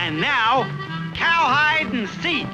And now, CowHide and seek.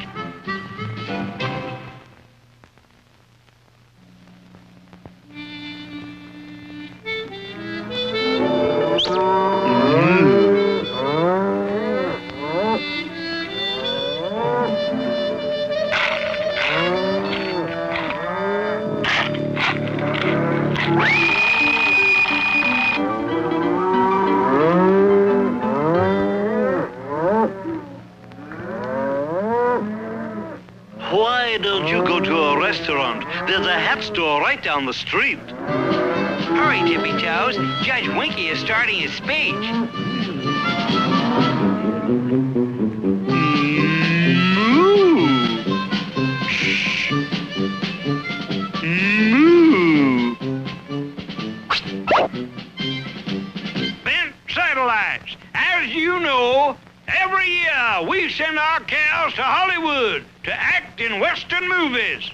Why don't you go to a restaurant? There's a hat store right down the street. Hurry, Tippy Toes. Judge Winky is starting his speech. Moo! Shh! Moo! Bent Satellites, as you know, every year we send our cows to Hollywood to act in Western movies.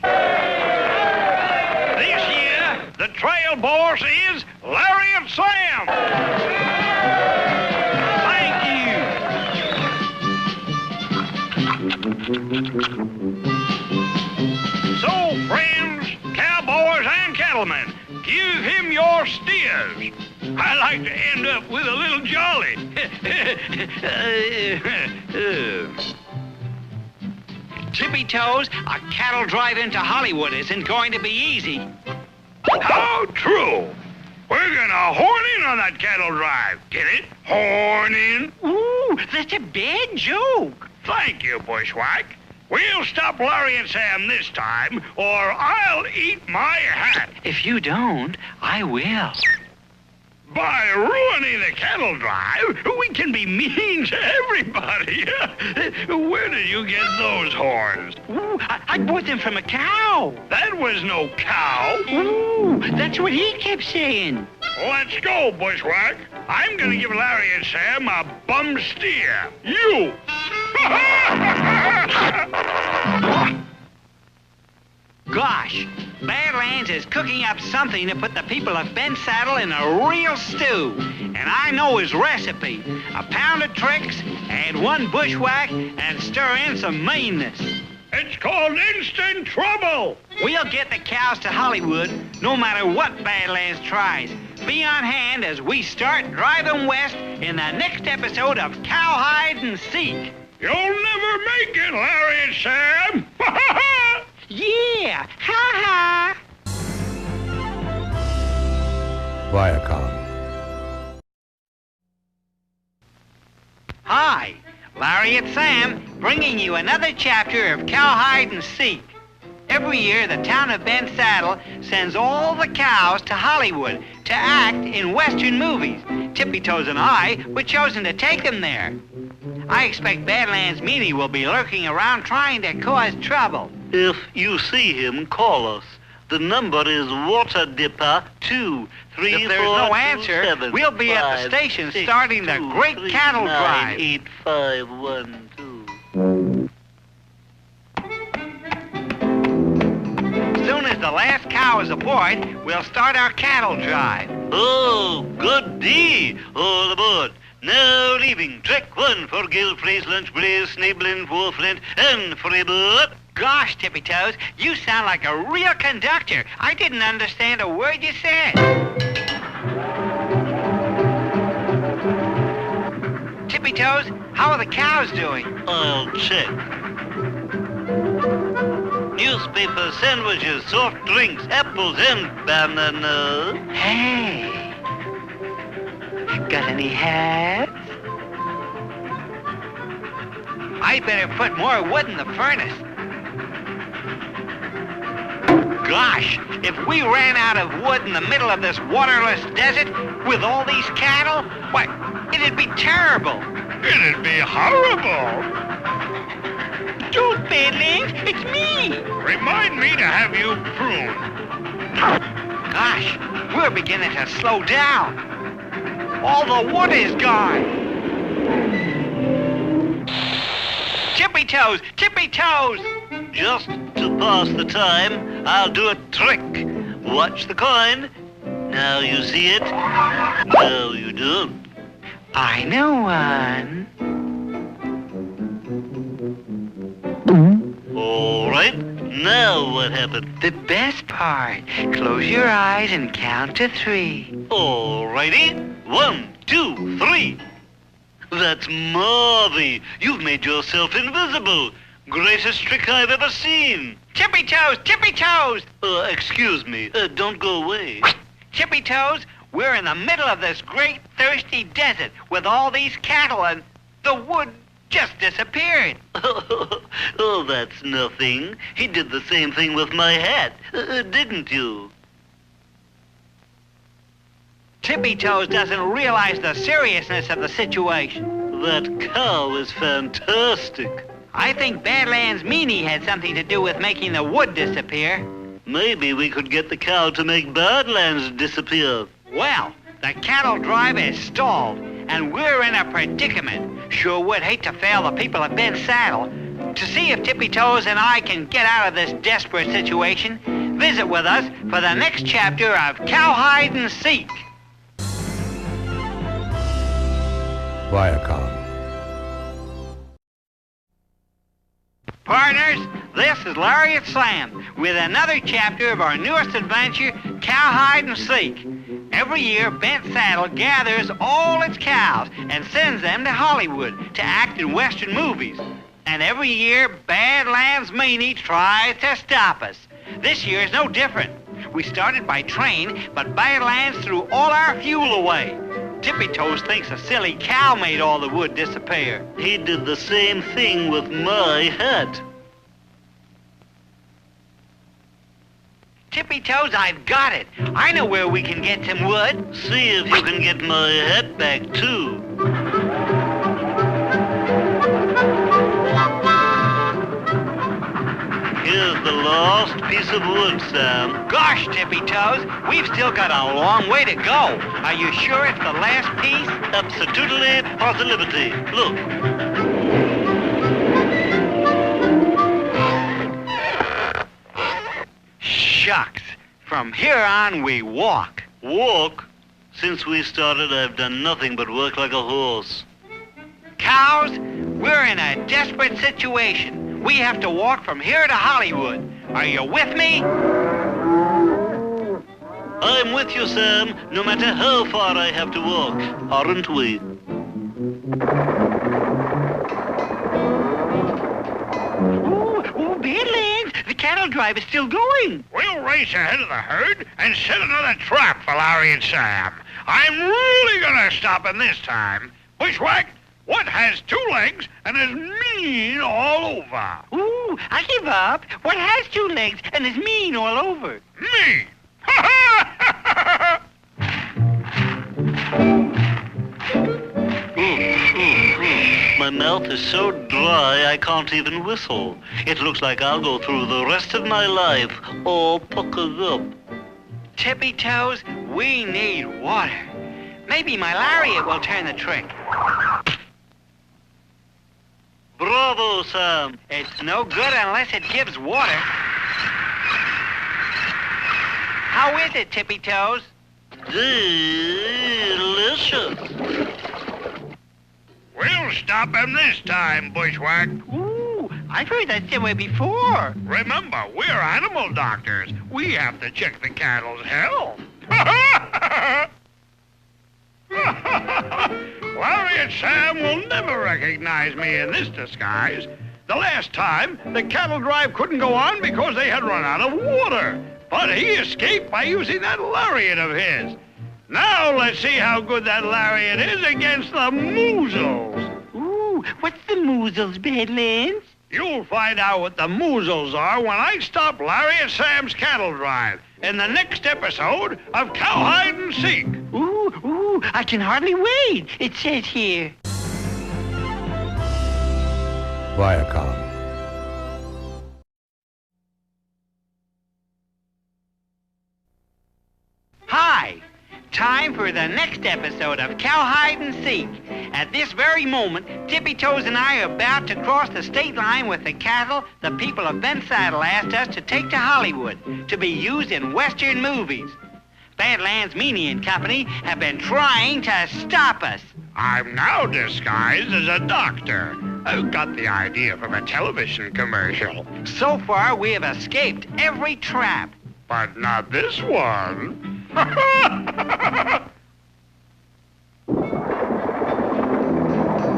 This year, the trail boss is Lariat Sam. Thank you. So, friends, cowboys and cattlemen, give him your steers. I like to end up with a little jolly. Tippy Toes, a cattle drive into Hollywood isn't going to be easy. How true! We're gonna horn in on that cattle drive. Get it? Horn in. Ooh, that's a bad joke. Thank you, Bushwhack. We'll stop Larry and Sam this time, or I'll eat my hat. If you don't, I will. By ruining the cattle drive, we can be mean to everybody. Where did you get those horns? Ooh, I bought them from a cow. That was no cow. Ooh, that's what he kept saying. Let's go, Bushwhack. I'm going to give Larry and Sam a bum steer. You! Gosh, Badlands is cooking up something to put the people of Bent Saddle in a real stew. And I know his recipe. A pound of tricks, add one bushwhack, and stir in some meanness. It's called instant trouble. We'll get the cows to Hollywood no matter what Badlands tries. Be on hand as we start driving west in the next episode of CowHide and Seek. You'll never make it, Larry and Sam. Yeah, ha-ha! Viacom. Hi, Larry and Sam, bringing you another chapter of CowHide and Seek. Every year, the town of Bent Saddle sends all the cows to Hollywood to act in Western movies. Tippy Toes and I were chosen to take them there. I expect Badlands Meanie will be lurking around trying to cause trouble. If you see him, call us. The number is Water Dipper 2 3 If there's no answer, we'll be at the station starting the great cattle drive. 8512. As soon as the last cow is aboard, we'll start our cattle drive. Oh, good day. All aboard. Now leaving. Track 1 for Gilfrey's Lunch Blaze, Snibbling, Wolfland, and Freebird. Gosh, Tippy Toes, you sound like a real conductor. I didn't understand a word you said. Tippy Toes, how are the cows doing? I'll check. Newspaper, sandwiches, soft drinks, apples, and bananas. Hey, got any hats? I'd better put more wood in the furnace. Gosh, if we ran out of wood in the middle of this waterless desert with all these cattle, why, it'd be terrible. It'd be horrible. Don't, Badlands, it's me. Remind me to have you pruned. Gosh, we're beginning to slow down. All the wood is gone. Tippy Toes, Tippy Toes. Just to pass the time, I'll do a trick. Watch the coin. Now you see it. Now you don't. I know one. Now what happened? The best part. Close your eyes and count to 3. All righty. 1, 2, 3. That's Marvy. You've made yourself invisible. Greatest trick I've ever seen. Tippy Toes, Tippy Toes! Excuse me. Don't go away. Tippy Toes, we're in the middle of this great thirsty desert with all these cattle and the wood just disappeared. Oh, that's nothing. He did the same thing with my hat, didn't you? Tippy Toes doesn't realize the seriousness of the situation. That cow is fantastic. I think Badlands Meanie had something to do with making the wood disappear. Maybe we could get the cow to make Badlands disappear. Well, the cattle drive is stalled, and we're in a predicament. Sure would hate to fail the people of Ben Saddle. To see if Tippy Toes and I can get out of this desperate situation, visit with us for the next chapter of CowHide and Seek. Viacom. Partners, this is Lariat Sam with another chapter of our newest adventure, CowHide and Seek. Every year, Bent Saddle gathers all its cows and sends them to Hollywood to act in Western movies. And every year, Badlands Meanie tries to stop us. This year is no different. We started by train, but Badlands threw all our fuel away. Tippy Toes thinks a silly cow made all the wood disappear. He did the same thing with my hat. Tippy Toes, I've got it. I know where we can get some wood. See if you can get my hat back, too. Here's the last piece of wood, Sam. Gosh, Tippy Toes, we've still got a long way to go. Are you sure it's the last piece? Absolutely, positively. Look. Shucks. From here on, we walk. Walk? Since we started, I've done nothing but work like a horse. Cows, we're in a desperate situation. We have to walk from here to Hollywood. Are you with me? I'm with you, Sam, no matter how far I have to walk, aren't we? Oh, Badlands, the cattle drive is still going. We'll race ahead of the herd and set another trap for Larry and Sam. I'm really gonna stop him this time. Bushwhack, what has 2 legs and is mean all over? Ooh, I give up. What has 2 legs and is mean all over? Me! My mouth is so dry I can't even whistle. It looks like I'll go through the rest of my life all puckered up. Tippy Toes, we need water. Maybe my lariat will turn the trick. Bravo, Sam. It's no good unless it gives water. How is it, Tippy Toes? Delicious. We'll stop him this time, Bushwhack. Ooh, I've heard that somewhere before. Remember, we're animal doctors. We have to check the cattle's health. Larry and Sam will never recognize me in this disguise. The last time, the cattle drive couldn't go on because they had run out of water. But he escaped by using that lariat of his. Now let's see how good that lariat is against the moozles. Ooh, what's the moozles, Badlands? You'll find out what the moozles are when I stop Larry and Sam's cattle drive in the next episode of CowHide and Seek. Ooh, I can hardly wait. It says here. Viacom. Hi. Time for the next episode of CowHide and Seek. At this very moment, Tippy Toes and I are about to cross the state line with the cattle the people of Ben Saddle asked us to take to Hollywood to be used in Western movies. Badlands Meanie and Company have been trying to stop us. I'm now disguised as a doctor. I've got the idea from a television commercial, So far, we have escaped every trap. but not this one.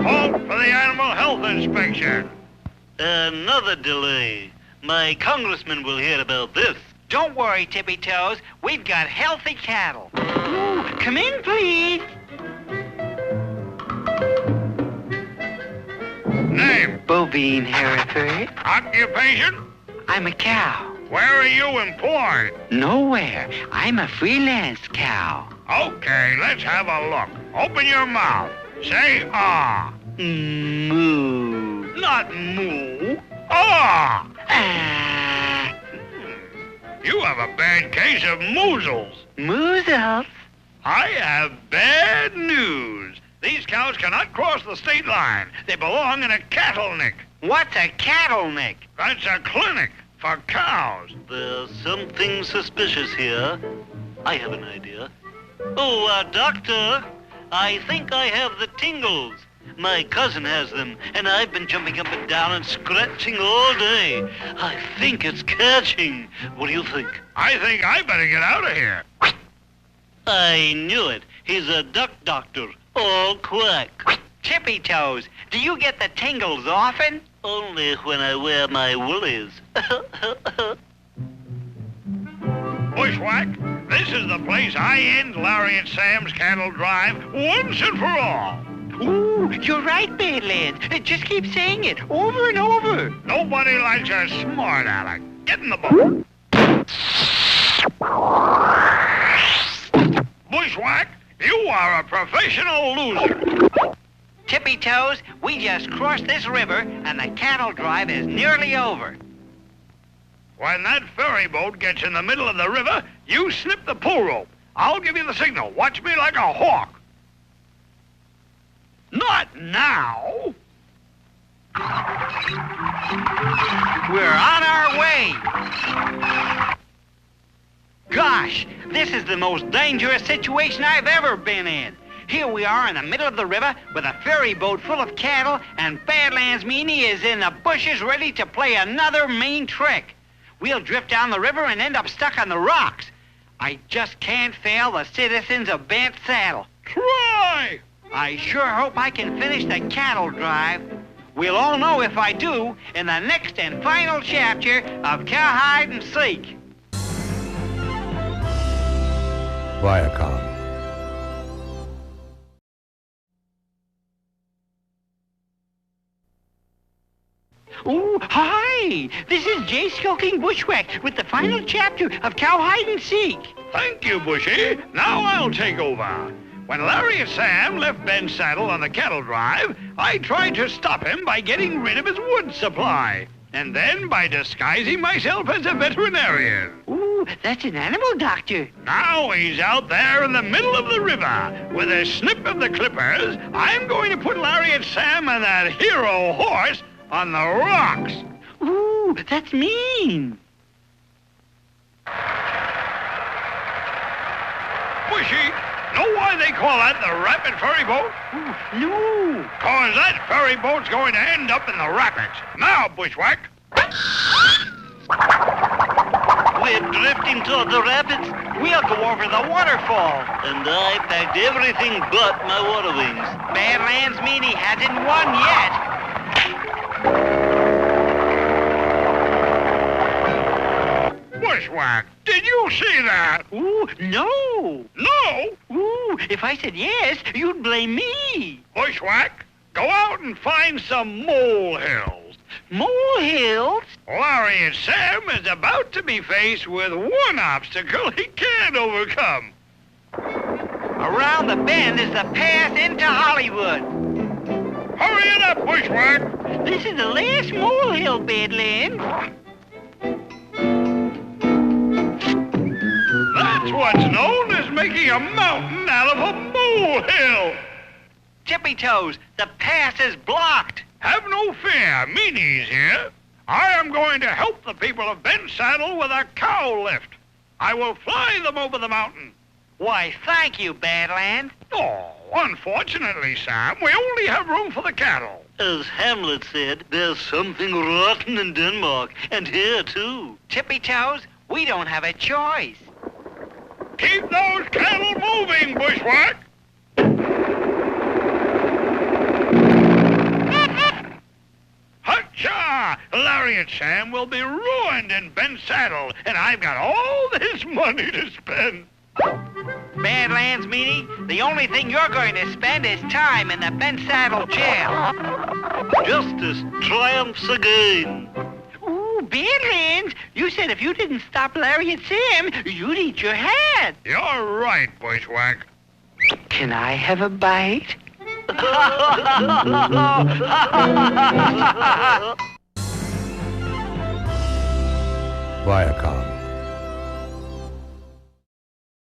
Halt for the animal health inspection. Another delay. My congressman will hear about this. Don't worry, Tippy Toes. We've got healthy cattle. Ooh, come in, please. Name, Bovine Hereford. occupation, I'm a cow. where are you employed? Nowhere. I'm a freelance cow. Okay, let's have a look. Open your mouth. Say ah. Moo. Not moo. Ah. Ah. You have a bad case of measles. Moozles. I have bad news. These cows cannot cross the state line. They belong in a cattle nick. What's a cattle nick? That's a clinic for cows. There's something suspicious here. I have an idea. Oh, doctor, I think I have the tingles. My cousin has them, and I've been jumping up and down and scratching all day. I think it's catching. What do you think? I think I better get out of here. I knew it. He's a duck doctor. All quack. Tippy Toes, do you get the tingles often? Only when I wear my woolies. Bushwhack, this is the place I end Larry and Sam's cattle drive once and for all. Ooh, you're right, Badlands. Just keep saying it over and over. Nobody likes a smart aleck. Get in the boat. Bushwhack, you are a professional loser. Tippy Toes, we just crossed this river and the cattle drive is nearly over. When that ferry boat gets in the middle of the river, you snip the pull rope. I'll give you the signal. Watch me like a hawk. Not now. We're on our way. Gosh, this is the most dangerous situation I've ever been in. Here we are in the middle of the river with a ferry boat full of cattle, and Badlands Meanie is in the bushes ready to play another mean trick. We'll drift down the river and end up stuck on the rocks. I just can't fail the citizens of Bent Saddle. Try. I sure hope I can finish the cattle drive. We'll all know if I do in the next and final chapter of CowHide and Seek. Viacom. Ooh, hi! This is Jay Skulking Bushwhack with the final chapter of CowHide and Seek. Thank you, Bushy. Now I'll take over. When Larry and Sam left Ben's saddle on the cattle drive, I tried to stop him by getting rid of his wood supply. And then by disguising myself as a veterinarian. Ooh, that's an animal doctor. Now he's out there in the middle of the river. With a snip of the clippers, I'm going to put Larry and Sam and that hero horse on the rocks. Ooh, that's mean. Bushy, know why they call that the rapid ferry boat? Ooh, no. 'Cause that ferry boat's going to end up in the rapids. Now, Bushwhack. We're drifting toward the rapids, We'll go over the waterfall. and I packed everything but my water wings. Badlands Meanie hasn't won yet. Bushwhack, did you see that? Ooh, no. No. Ooh, if I said yes, you'd blame me. Bushwhack, go out and find some molehills. Molehills? Larry and Sam is about to be faced with one obstacle he can't overcome. Around the bend is the path into Hollywood. Hurry it up, Bushwhack. This is the last molehill, Badlands. That's what's known as making a mountain out of a molehill. Tippy Toes, the pass is blocked. Have no fear, Meanie's here. I am going to help the people of Bent Saddle with a cow lift. I will fly them over the mountain. Why, thank you, Badlands. Oh, unfortunately, Sam, we only have room for the cattle. As Hamlet said, there's something rotten in Denmark, and here too. Tippy Toes, we don't have a choice. Keep those cattle moving, Bushwhack! Hutcha! Lariat Sam will be ruined in Bent's saddle, and I've got all this money to spend. Badlands Meanie, the only thing you're going to spend is time in the Bent Saddle jail. Justice triumphs again. Ooh, Badlands, you said if you didn't stop Larry and Sam, you'd eat your hat. You're right, Bushwhack. Can I have a bite? Viacom.